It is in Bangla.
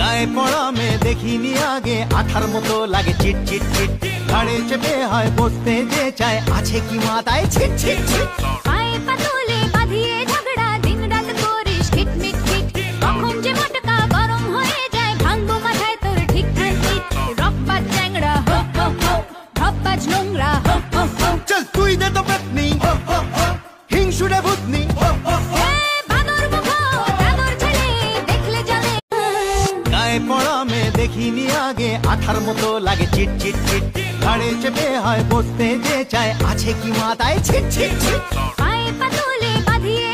গায়ে পড়া মেয়ে দেখিনি আগে, আঠার মতো লাগে চিট চিট চিট। ঘাড়ে চেপে হয় বসতে যে চায়, আছে কি মাথায় ছিট ছিট ছিট। পায়ে পাতলে বাঁধিয়ে ঝগড়া, দিন রাত করিস খিটমিট খিট। কখন যে মটকা গরম হয়ে যায়, ভাঙবো মাথায় তোর ঠিক ঠিক। রপ্পার চ্যাংড়া হো হো হো, ধপ্পাজ নোংরা হো হো হো। চল তুই দে তো পেতনি, হিংসুরে ভূতনি। বাদর মুখ বাদর ছেলে দেখলে চলে। গায়ে পড়া মেয়ে দেখিনি আগে, আঠার মতো লাগে চিট চিট চিট। ঘাড়ে চেপে হয় বসতে যে চায়, আছে কি মাথায় ছিট ছিট ছিট। পায়ে পাতলে বাঁধিয়ে